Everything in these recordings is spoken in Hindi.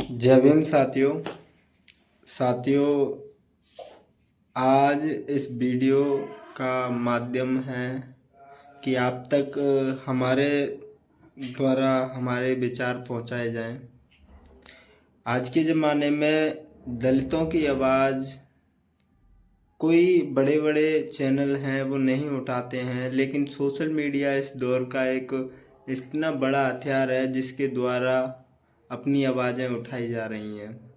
जय भीम साथियों। साथियों, आज इस वीडियो का माध्यम है कि आप तक हमारे द्वारा हमारे विचार पहुंचाए जाएं। आज के ज़माने में दलितों की आवाज़ कोई बड़े बड़े चैनल हैं वो नहीं उठाते हैं, लेकिन सोशल मीडिया इस दौर का एक इतना बड़ा हथियार है जिसके द्वारा अपनी आवाज़ें उठाई जा रही हैं।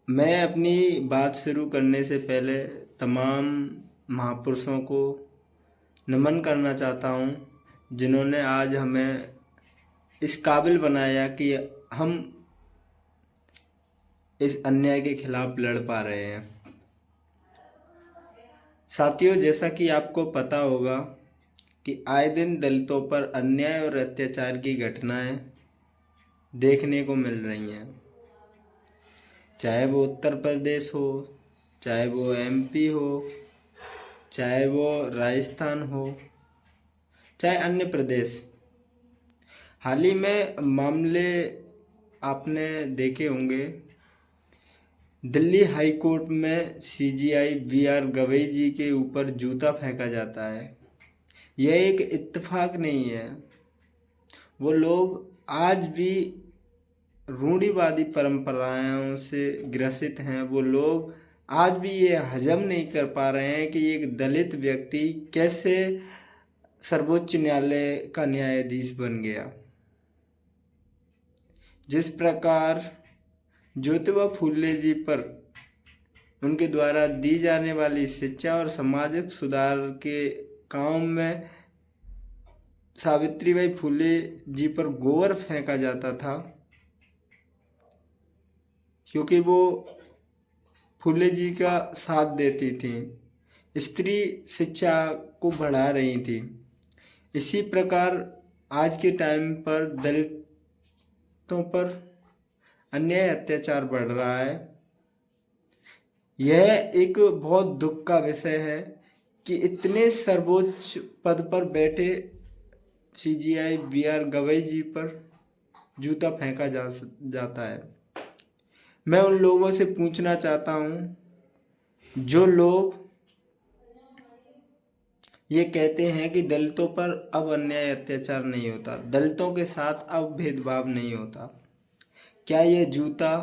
मैं अपनी बात शुरू करने से पहले तमाम महापुरुषों को नमन करना चाहता हूँ जिन्होंने आज हमें इस काबिल बनाया कि हम इस अन्याय के खिलाफ लड़ पा रहे हैं। साथियों, जैसा कि आपको पता होगा कि आए दिन दलितों पर अन्याय और अत्याचार की घटनाएं देखने को मिल रही हैं, चाहे वो उत्तर प्रदेश हो, चाहे वो एमपी हो, चाहे वो राजस्थान हो, चाहे अन्य प्रदेश। हाल ही में मामले आपने देखे होंगे। दिल्ली हाई कोर्ट में सीजीआई वीआर गवई जी के ऊपर जूता फेंका जाता है। यह एक इत्तेफाक नहीं है। वो लोग आज भी रूढ़िवादी परंपराओं से ग्रसित हैं। वो लोग आज भी ये हजम नहीं कर पा रहे हैं कि एक दलित व्यक्ति कैसे सर्वोच्च न्यायालय का न्यायाधीश बन गया। जिस प्रकार ज्योतिबा फूले जी पर उनके द्वारा दी जाने वाली शिक्षा और सामाजिक सुधार के काम में सावित्रीबाई फूले जी पर गोबर फेंका जाता था, क्योंकि वो फूले जी का साथ देती थी, स्त्री शिक्षा को बढ़ा रही थी। इसी प्रकार आज के टाइम पर दलितों पर अन्याय अत्याचार बढ़ रहा है। यह एक बहुत दुख का विषय है कि इतने सर्वोच्च पद पर बैठे सीजीआई वीआर गवई जी पर जूता फेंका जाता है। मैं उन लोगों से पूछना चाहता हूँ जो लोग ये कहते हैं कि दलितों पर अब अन्याय अत्याचार नहीं होता, दलितों के साथ अब भेदभाव नहीं होता। क्या ये जूता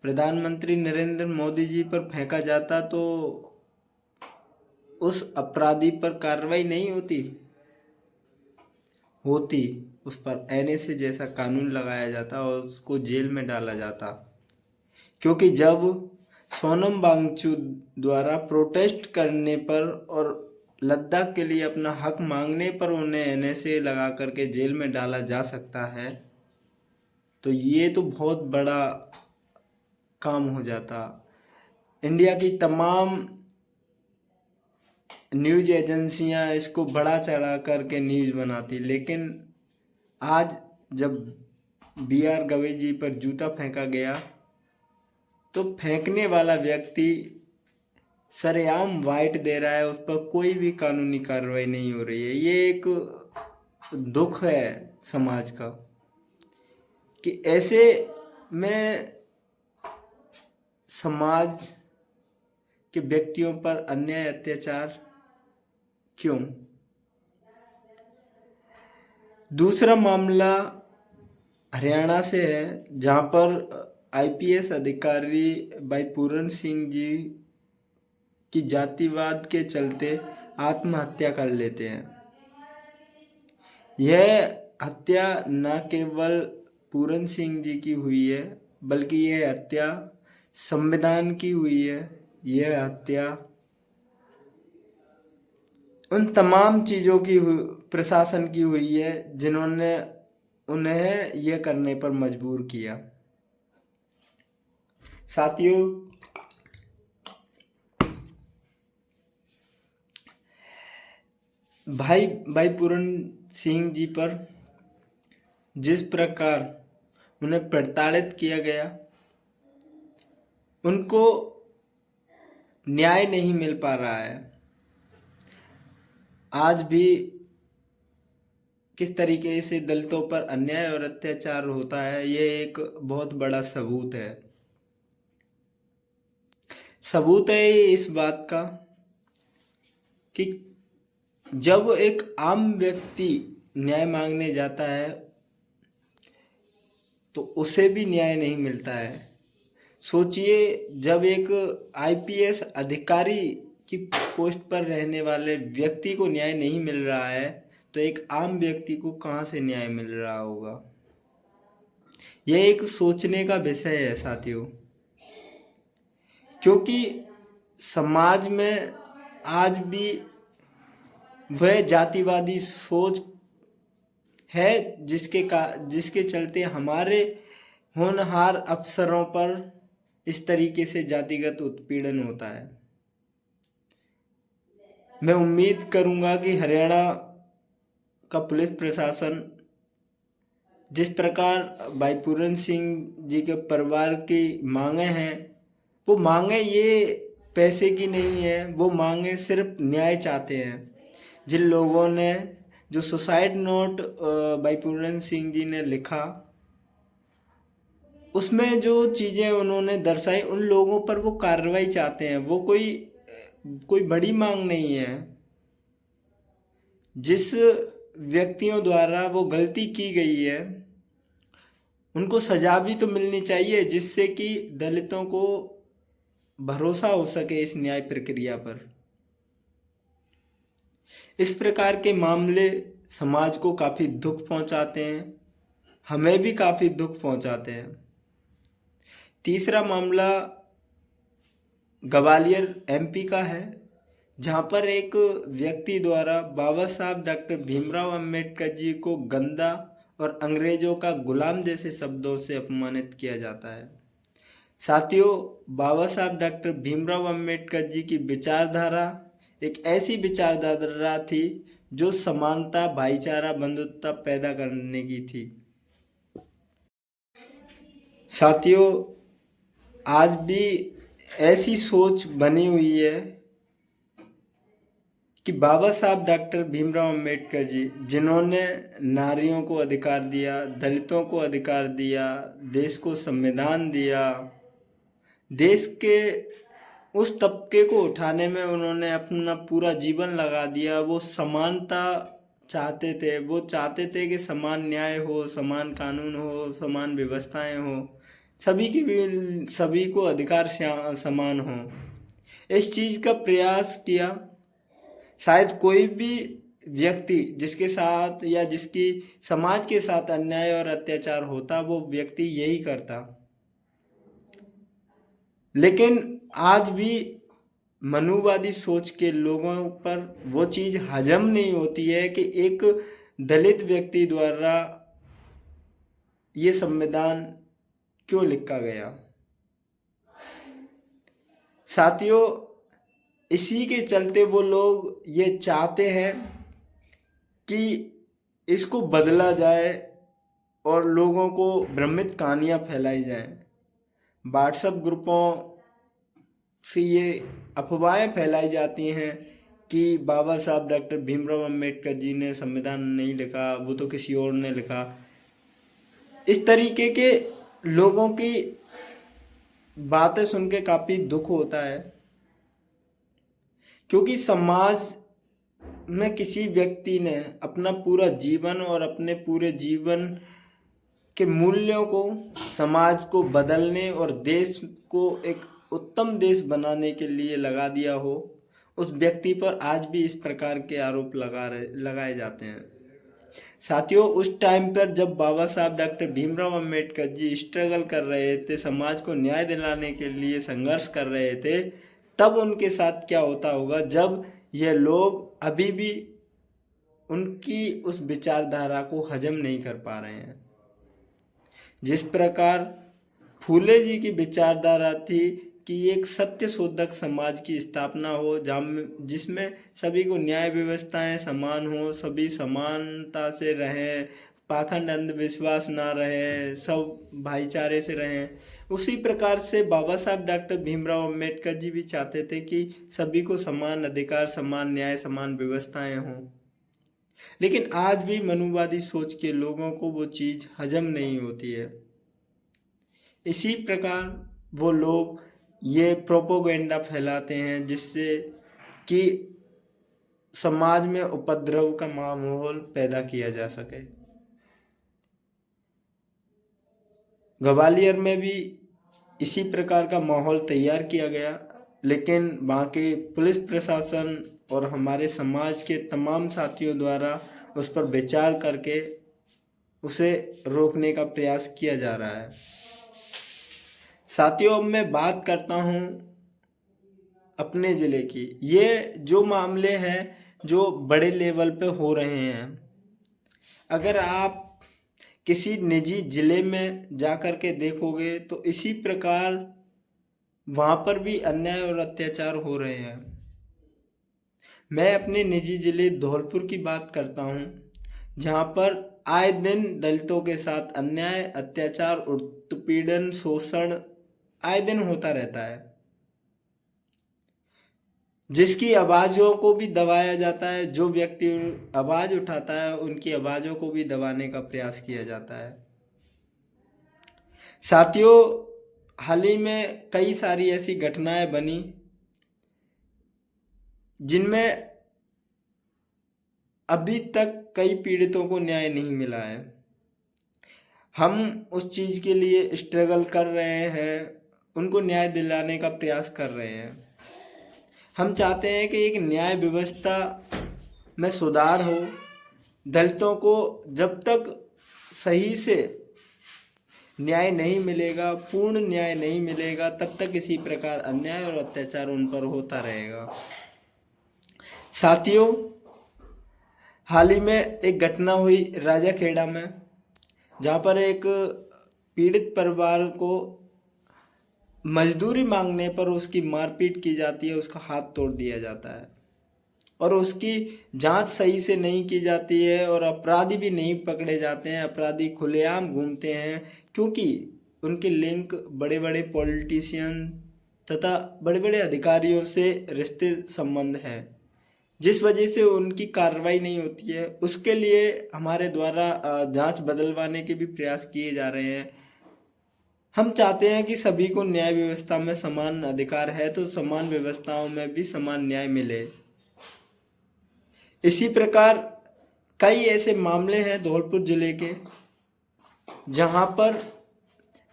प्रधानमंत्री नरेंद्र मोदी जी पर फेंका जाता तो उस अपराधी पर कार्रवाई नहीं होती? उस पर एनएसए जैसा कानून लगाया जाता और उसको जेल में डाला जाता। क्योंकि जब सोनम वांगचुक द्वारा प्रोटेस्ट करने पर और लद्दाख के लिए अपना हक मांगने पर उन्हें एनएसए लगा करके जेल में डाला जा सकता है, तो ये तो बहुत बड़ा काम हो जाता। इंडिया की तमाम न्यूज एजेंसियां इसको बड़ा चढ़ा करके न्यूज बनाती, लेकिन आज जब वीआर गवई जी पर जूता फेंका गया तो फेंकने वाला व्यक्ति सरेआम वाइट दे रहा है, उस पर कोई भी कानूनी कार्रवाई नहीं हो रही है। ये एक दुख है समाज का कि ऐसे में समाज के व्यक्तियों पर अन्याय अत्याचार क्यों? दूसरा मामला हरियाणा से है, जहाँ पर आईपीएस अधिकारी भाई पूरन सिंह जी की जातिवाद के चलते आत्महत्या कर लेते हैं। यह हत्या न केवल पूरन सिंह जी की हुई है, बल्कि यह हत्या संविधान की हुई है। यह हत्या उन तमाम चीज़ों की प्रशासन की हुई है जिन्होंने उन्हें यह करने पर मजबूर किया। साथियों, भाई पूरन सिंह जी पर जिस प्रकार उन्हें प्रताड़ित किया गया, उनको न्याय नहीं मिल पा रहा है। आज भी किस तरीके से दलितों पर अन्याय और अत्याचार होता है, ये एक बहुत बड़ा सबूत है। सबूत है ये इस बात का कि जब एक आम व्यक्ति न्याय मांगने जाता है तो उसे भी न्याय नहीं मिलता है। सोचिए, जब एक आईपीएस अधिकारी की पोस्ट पर रहने वाले व्यक्ति को न्याय नहीं मिल रहा है तो एक आम व्यक्ति को कहाँ से न्याय मिल रहा होगा। यह एक सोचने का विषय है साथियों, क्योंकि समाज में आज भी वह जातिवादी सोच है जिसके चलते हमारे होनहार अफसरों पर इस तरीके से जातिगत उत्पीड़न होता है। मैं उम्मीद करूंगा कि हरियाणा का पुलिस प्रशासन जिस प्रकार भाई पूरन सिंह जी के परिवार की मांगे हैं, वो मांगे ये पैसे की नहीं है, वो मांगे सिर्फ न्याय चाहते हैं। जिन लोगों ने जो सुसाइड नोट भाई पूरन सिंह जी ने लिखा, उसमें जो चीज़ें उन्होंने दर्शाई, उन लोगों पर वो कार्रवाई चाहते हैं। वो कोई बड़ी मांग नहीं है। जिस व्यक्तियों द्वारा वो गलती की गई है उनको सजा भी तो मिलनी चाहिए, जिससे कि दलितों को भरोसा हो सके इस न्याय प्रक्रिया पर। इस प्रकार के मामले समाज को काफ़ी दुख पहुंचाते हैं, हमें भी काफ़ी दुख पहुंचाते हैं। तीसरा मामला ग्वालियर एमपी का है, जहां पर एक व्यक्ति द्वारा बाबा साहब डॉक्टर भीमराव अंबेडकर जी को गंदा और अंग्रेजों का गुलाम जैसे शब्दों से अपमानित किया जाता है। साथियों, बाबा साहब डॉक्टर भीमराव अंबेडकर जी की विचारधारा एक ऐसी विचारधारा थी जो समानता, भाईचारा, बंधुत्व पैदा करने की थी। साथियों, आज भी ऐसी सोच बनी हुई है कि बाबा साहब डॉक्टर भीमराव अंबेडकर जी, जिन्होंने नारियों को अधिकार दिया, दलितों को अधिकार दिया, देश को संविधान दिया, देश के उस तबके को उठाने में उन्होंने अपना पूरा जीवन लगा दिया। वो समानता चाहते थे, वो चाहते थे कि समान न्याय हो, समान कानून हो, समान व्यवस्थाएं हो, सभी को अधिकार समान हो। इस चीज़ का प्रयास किया। शायद कोई भी व्यक्ति जिसके साथ या जिसकी समाज के साथ अन्याय और अत्याचार होता, वो व्यक्ति यही करता। लेकिन आज भी मनुवादी सोच के लोगों पर वो चीज़ हजम नहीं होती है कि एक दलित व्यक्ति द्वारा ये संविधान क्यों लिखा गया। साथियों, इसी के चलते वो लोग ये चाहते हैं कि इसको बदला जाए और लोगों को भ्रमित कहानियाँ फैलाई जाएं। व्हाट्सएप ग्रुपों से ये अफवाहें फैलाई जाती हैं कि बाबा साहब डॉक्टर भीमराव अंबेडकर जी ने संविधान नहीं लिखा, वो तो किसी और ने लिखा। इस तरीके के लोगों की बातें सुन के काफ़ी दुख होता है, क्योंकि समाज में किसी व्यक्ति ने अपना पूरा जीवन और अपने पूरे जीवन के मूल्यों को समाज को बदलने और देश को एक उत्तम देश बनाने के लिए लगा दिया हो, उस व्यक्ति पर आज भी इस प्रकार के आरोप लगाए जाते हैं। साथियों, उस टाइम पर जब बाबा साहब डॉक्टर भीमराव अंबेडकर जी स्ट्रगल कर रहे थे, समाज को न्याय दिलाने के लिए संघर्ष कर रहे थे, तब उनके साथ क्या होता होगा जब ये लोग अभी भी उनकी उस विचारधारा को हजम नहीं कर पा रहे हैं। जिस प्रकार फूले जी की विचारधारा थी कि एक सत्य शोधक समाज की स्थापना हो, जिसमें सभी को न्याय व्यवस्थाएं समान हो, सभी समानता से रहें, पाखंड अंधविश्वास ना रहे, सब भाईचारे से रहें। उसी प्रकार से बाबा साहब डॉक्टर भीमराव अंबेडकर जी भी चाहते थे कि सभी को समान अधिकार, समान न्याय, समान व्यवस्थाएं हों। लेकिन आज भी मनुवादी सोच के लोगों को वो चीज़ हजम नहीं होती है। इसी प्रकार वो लोग ये प्रोपोगेंडा फैलाते हैं जिससे कि समाज में उपद्रव का माहौल पैदा किया जा सके। ग्वालियर में भी इसी प्रकार का माहौल तैयार किया गया, लेकिन वहाँ के पुलिस प्रशासन और हमारे समाज के तमाम साथियों द्वारा उस पर विचार करके उसे रोकने का प्रयास किया जा रहा है। साथियों, अब मैं बात करता हूँ अपने ज़िले की। ये जो मामले हैं जो बड़े लेवल पे हो रहे हैं, अगर आप किसी निजी ज़िले में जा कर के देखोगे तो इसी प्रकार वहाँ पर भी अन्याय और अत्याचार हो रहे हैं। मैं अपने निजी ज़िले धौलपुर की बात करता हूँ, जहाँ पर आए दिन दलितों के साथ अन्याय, अत्याचार, उत्पीड़न, शोषण आए दिन होता रहता है, जिसकी आवाज़ों को भी दबाया जाता है। जो व्यक्ति आवाज़ उठाता है उनकी आवाज़ों को भी दबाने का प्रयास किया जाता है। साथियों, हाल ही में कई सारी ऐसी घटनाएं बनी जिनमें अभी तक कई पीड़ितों को न्याय नहीं मिला है। हम उस चीज़ के लिए स्ट्रगल कर रहे हैं, उनको न्याय दिलाने का प्रयास कर रहे हैं। हम चाहते हैं कि एक न्याय व्यवस्था में सुधार हो। दलितों को जब तक सही से न्याय नहीं मिलेगा, पूर्ण न्याय नहीं मिलेगा, तब तक इसी प्रकार अन्याय और अत्याचार उन पर होता रहेगा। साथियों, हाल ही में एक घटना हुई राजाखेड़ा में, जहाँ पर एक पीड़ित परिवार को मजदूरी मांगने पर उसकी मारपीट की जाती है, उसका हाथ तोड़ दिया जाता है और उसकी जांच सही से नहीं की जाती है और अपराधी भी नहीं पकड़े जाते हैं। अपराधी खुलेआम घूमते हैं क्योंकि उनके लिंक बड़े बड़े पॉलिटिशियन तथा बड़े बड़े अधिकारियों से रिश्ते संबंध हैं, जिस वजह से उनकी कार्रवाई नहीं होती है। उसके लिए हमारे द्वारा जांच बदलवाने के भी प्रयास किए जा रहे हैं। हम चाहते हैं कि सभी को न्याय व्यवस्था में समान अधिकार है, तो समान व्यवस्थाओं में भी समान न्याय मिले। इसी प्रकार कई ऐसे मामले हैं धौलपुर जिले के जहां पर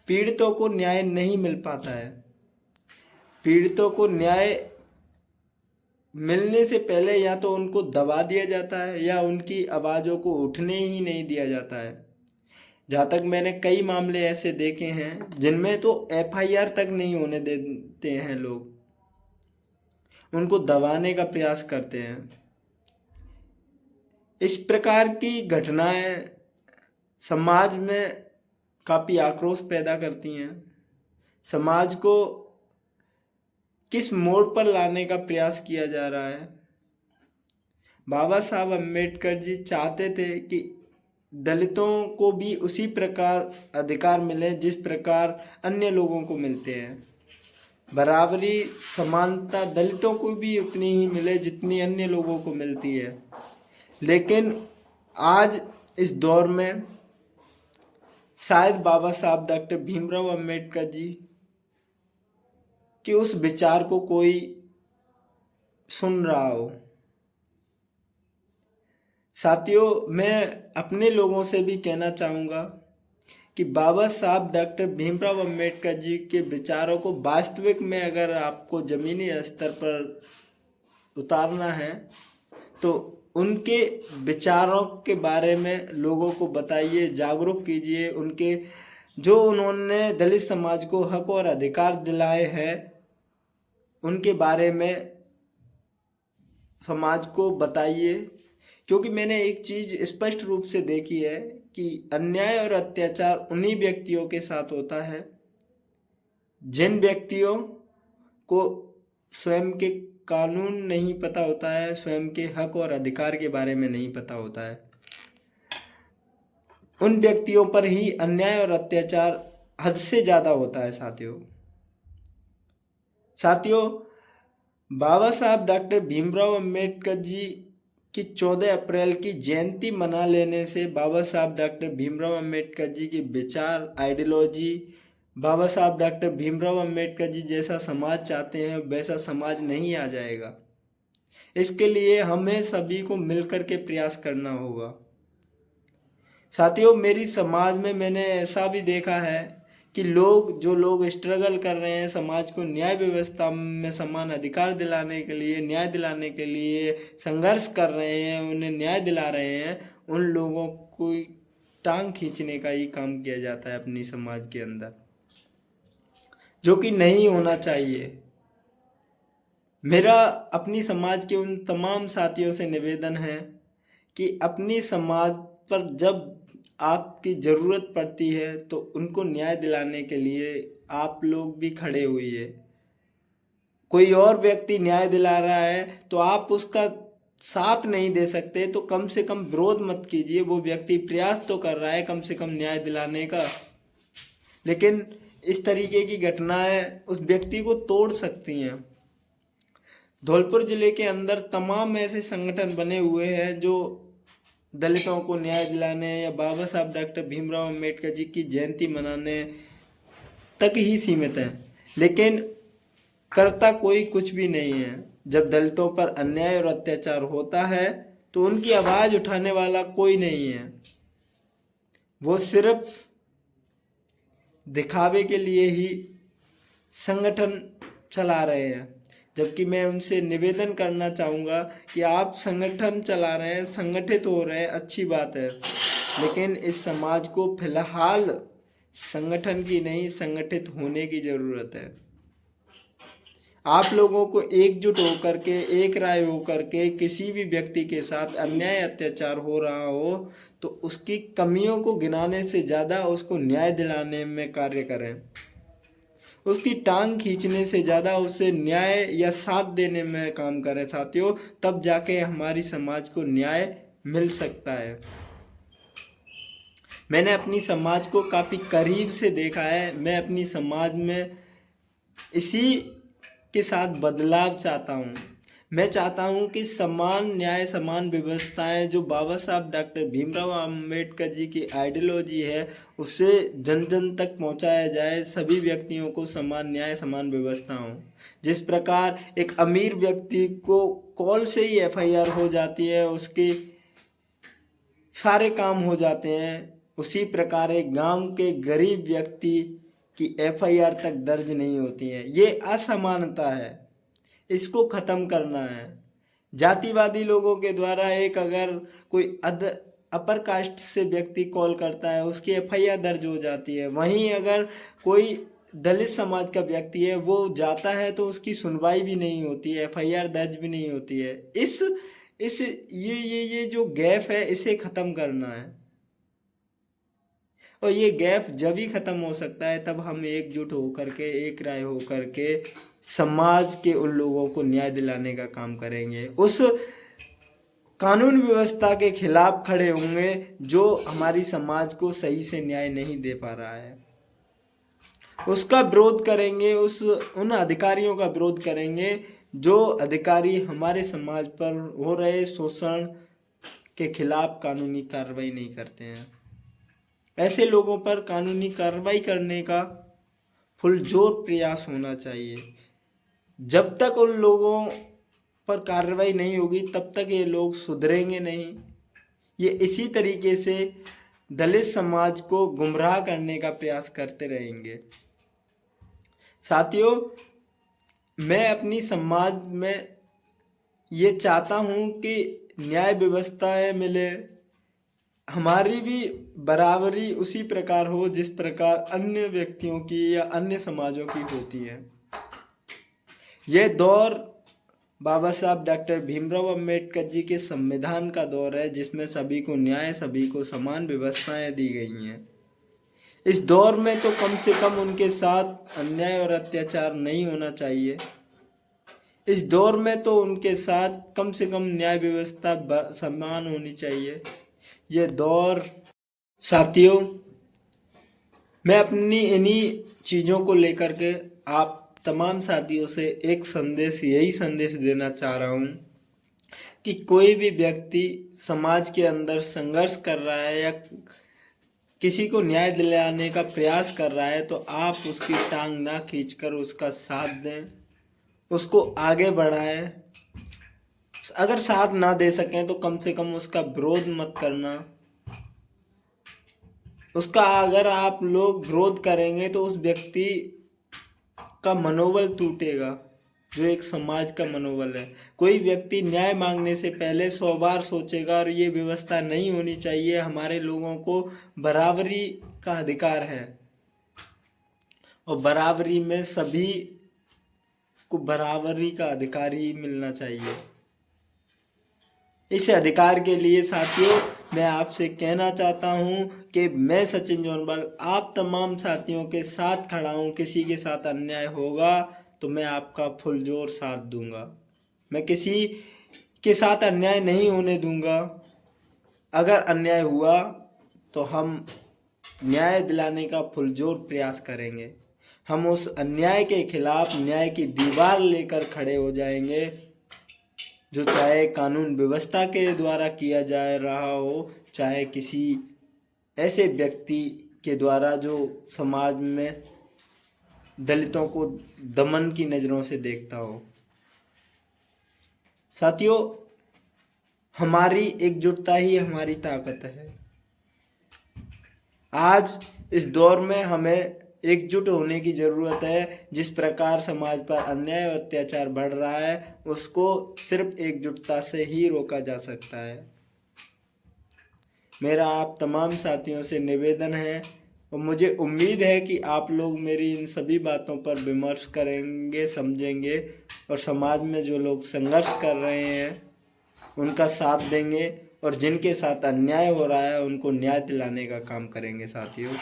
पीड़ितों को न्याय नहीं मिल पाता है। पीड़ितों को न्याय मिलने से पहले या तो उनको दबा दिया जाता है या उनकी आवाज़ों को उठने ही नहीं दिया जाता है। जहाँ तक मैंने कई मामले ऐसे देखे हैं जिनमें तो FIR तक नहीं होने देते हैं, लोग उनको दबाने का प्रयास करते हैं। इस प्रकार की घटनाएं समाज में काफ़ी आक्रोश पैदा करती हैं। समाज को किस मोड़ पर लाने का प्रयास किया जा रहा है। बाबा साहब अम्बेडकर जी चाहते थे कि दलितों को भी उसी प्रकार अधिकार मिले जिस प्रकार अन्य लोगों को मिलते हैं। बराबरी, समानता दलितों को भी उतनी ही मिले जितनी अन्य लोगों को मिलती है। लेकिन आज इस दौर में शायद बाबा साहब डॉक्टर भीमराव अम्बेडकर जी कि उस विचार को कोई सुन रहा हो। साथियों, मैं अपने लोगों से भी कहना चाहूँगा कि बाबा साहब डॉक्टर भीमराव अम्बेडकर जी के विचारों को वास्तविक में अगर आपको ज़मीनी स्तर पर उतारना है तो उनके विचारों के बारे में लोगों को बताइए, जागरूक कीजिए। उनके जो उन्होंने दलित समाज को हक और अधिकार दिलाए हैं उनके बारे में समाज को बताइए। क्योंकि मैंने एक चीज़ स्पष्ट रूप से देखी है कि अन्याय और अत्याचार उन्हीं व्यक्तियों के साथ होता है जिन व्यक्तियों को स्वयं के कानून नहीं पता होता है, स्वयं के हक और अधिकार के बारे में नहीं पता होता है। उन व्यक्तियों पर ही अन्याय और अत्याचार हद से ज़्यादा होता है। साथियों, बाबा साहब डॉक्टर भीमराव अम्बेडकर जी कि 14 अप्रैल की जयंती मना लेने से बाबा साहब डॉक्टर भीमराव अंबेडकर जी की विचार, आइडियोलॉजी, बाबा साहब डॉक्टर भीमराव अंबेडकर जी जैसा समाज चाहते हैं वैसा समाज नहीं आ जाएगा। इसके लिए हमें सभी को मिलकर के प्रयास करना होगा। साथियों, मेरी समाज में मैंने ऐसा भी देखा है कि जो लोग स्ट्रगल कर रहे हैं, समाज को न्याय व्यवस्था में समान अधिकार दिलाने के लिए, न्याय दिलाने के लिए संघर्ष कर रहे हैं, उन्हें न्याय दिला रहे हैं, उन लोगों को टांग खींचने का ही काम किया जाता है अपनी समाज के अंदर, जो कि नहीं होना चाहिए। मेरा अपनी समाज के उन तमाम साथियों से निवेदन है कि अपनी समाज पर जब आपकी ज़रूरत पड़ती है तो उनको न्याय दिलाने के लिए आप लोग भी खड़े हुइए। कोई और व्यक्ति न्याय दिला रहा है तो आप उसका साथ नहीं दे सकते तो कम से कम विरोध मत कीजिए। वो व्यक्ति प्रयास तो कर रहा है कम से कम न्याय दिलाने का, लेकिन इस तरीके की घटनाएं उस व्यक्ति को तोड़ सकती हैं। धौलपुर जिले के अंदर तमाम ऐसे संगठन बने हुए हैं जो दलितों को न्याय दिलाने या बाबा साहब डॉक्टर भीमराव अंबेडकर जी की जयंती मनाने तक ही सीमित हैं, लेकिन करता कोई कुछ भी नहीं है। जब दलितों पर अन्याय और अत्याचार होता है तो उनकी आवाज़ उठाने वाला कोई नहीं है। वो सिर्फ दिखावे के लिए ही संगठन चला रहे हैं, जबकि मैं उनसे निवेदन करना चाहूँगा कि आप संगठन चला रहे हैं, संगठित हो रहे हैं, अच्छी बात है, लेकिन इस समाज को फिलहाल संगठन की नहीं संगठित होने की ज़रूरत है। आप लोगों को एकजुट होकर के, एक राय होकर के किसी भी व्यक्ति के साथ अन्याय अत्याचार हो रहा हो तो उसकी कमियों को गिनाने से ज़्यादा उसको न्याय दिलाने में कार्य करें। उसकी टांग खींचने से ज़्यादा उसे न्याय या साथ देने में काम करें साथियों, तब जाके हमारी समाज को न्याय मिल सकता है। मैंने अपनी समाज को काफ़ी करीब से देखा है। मैं अपनी समाज में इसी के साथ बदलाव चाहता हूँ। मैं चाहता हूँ कि समान न्याय, समान व्यवस्थाएं जो बाबा साहब डॉक्टर भीमराव अंबेडकर जी की आइडियोलॉजी है उसे जन जन तक पहुँचाया जाए। सभी व्यक्तियों को समान न्याय, समान व्यवस्था हो। जिस प्रकार एक अमीर व्यक्ति को कॉल से ही FIR हो जाती है, उसके सारे काम हो जाते हैं, उसी प्रकार एक गांव के गरीब व्यक्ति की FIR तक दर्ज नहीं होती है। ये असमानता है, इसको ख़त्म करना है। जातिवादी लोगों के द्वारा अगर कोई अपर कास्ट से व्यक्ति कॉल करता है उसकी FIR दर्ज हो जाती है। वहीं अगर कोई दलित समाज का व्यक्ति है वो जाता है तो उसकी सुनवाई भी नहीं होती है, FIR दर्ज भी नहीं होती है। ये जो गैप है इसे ख़त्म करना है, और ये गैप जब ही ख़त्म हो सकता है तब हम एकजुट होकर के, एक राय होकर के समाज के उन लोगों को न्याय दिलाने का काम करेंगे, उस कानून व्यवस्था के खिलाफ खड़े होंगे जो हमारी समाज को सही से न्याय नहीं दे पा रहा है। उसका विरोध करेंगे, उन अधिकारियों का विरोध करेंगे जो अधिकारी हमारे समाज पर हो रहे शोषण के खिलाफ कानूनी कार्रवाई नहीं करते हैं। ऐसे लोगों पर कानूनी कार्रवाई करने का पुरजोर प्रयास होना चाहिए। जब तक उन लोगों पर कार्रवाई नहीं होगी तब तक ये लोग सुधरेंगे नहीं। ये इसी तरीके से दलित समाज को गुमराह करने का प्रयास करते रहेंगे। साथियों, मैं अपनी समाज में ये चाहता हूँ कि न्याय व्यवस्थाएं मिले, हमारी भी बराबरी उसी प्रकार हो जिस प्रकार अन्य व्यक्तियों की या अन्य समाजों की होती है। यह दौर बाबा साहब डॉक्टर भीमराव अंबेडकर जी के संविधान का दौर है जिसमें सभी को न्याय, सभी को समान व्यवस्थाएं दी गई हैं। इस दौर में तो कम से कम उनके साथ अन्याय और अत्याचार नहीं होना चाहिए। इस दौर में तो उनके साथ कम से कम न्याय व्यवस्था समान होनी चाहिए। ये दौर साथियों, मैं अपनी इन्हीं चीज़ों को लेकर के आप तमाम साथियों से एक संदेश, यही संदेश देना चाह रहा हूँ कि कोई भी व्यक्ति समाज के अंदर संघर्ष कर रहा है या किसी को न्याय दिलाने का प्रयास कर रहा है, तो आप उसकी टांग ना खींचकर उसका साथ दें, उसको आगे बढ़ाएं। अगर साथ ना दे सकें तो कम से कम उसका विरोध मत करना। उसका अगर आप लोग विरोध करेंगे तो उस व्यक्ति का मनोबल टूटेगा, जो एक समाज का मनोबल है। कोई व्यक्ति न्याय मांगने से पहले 100 बार सोचेगा और ये व्यवस्था नहीं होनी चाहिए। हमारे लोगों को बराबरी का अधिकार है और बराबरी में सभी को बराबरी का अधिकार ही मिलना चाहिए। इस अधिकार के लिए साथियों मैं आपसे कहना चाहता हूं कि मैं सचिन जोनवाल आप तमाम साथियों के साथ खड़ा हूं। किसी के साथ अन्याय होगा तो मैं आपका फुलजोर साथ दूंगा। मैं किसी के साथ अन्याय नहीं होने दूंगा। अगर अन्याय हुआ तो हम न्याय दिलाने का फुलजोर प्रयास करेंगे। हम उस अन्याय के खिलाफ न्याय की दीवार लेकर खड़े हो जाएंगे, जो चाहे कानून व्यवस्था के द्वारा किया जा रहा हो, चाहे किसी ऐसे व्यक्ति के द्वारा जो समाज में दलितों को दमन की नज़रों से देखता हो। साथियों, हमारी एकजुटता ही हमारी ताकत है। आज इस दौर में हमें एकजुट होने की ज़रूरत है। जिस प्रकार समाज पर अन्याय और अत्याचार बढ़ रहा है, उसको सिर्फ एकजुटता से ही रोका जा सकता है। मेरा आप तमाम साथियों से निवेदन है और मुझे उम्मीद है कि आप लोग मेरी इन सभी बातों पर विमर्श करेंगे, समझेंगे और समाज में जो लोग संघर्ष कर रहे हैं उनका साथ देंगे और जिनके साथ अन्याय हो रहा है उनको न्याय दिलाने का काम करेंगे। साथियों,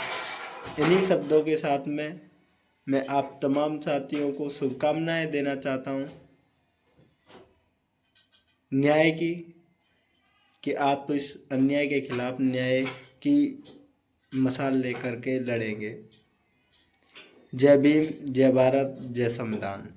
इन्हीं शब्दों के साथ में मैं आप तमाम साथियों को शुभकामनाएं देना चाहता हूं न्याय की, कि आप इस अन्याय के खिलाफ न्याय की मशाल लेकर के लड़ेंगे। जय भीम, जय भारत, जय संविधान।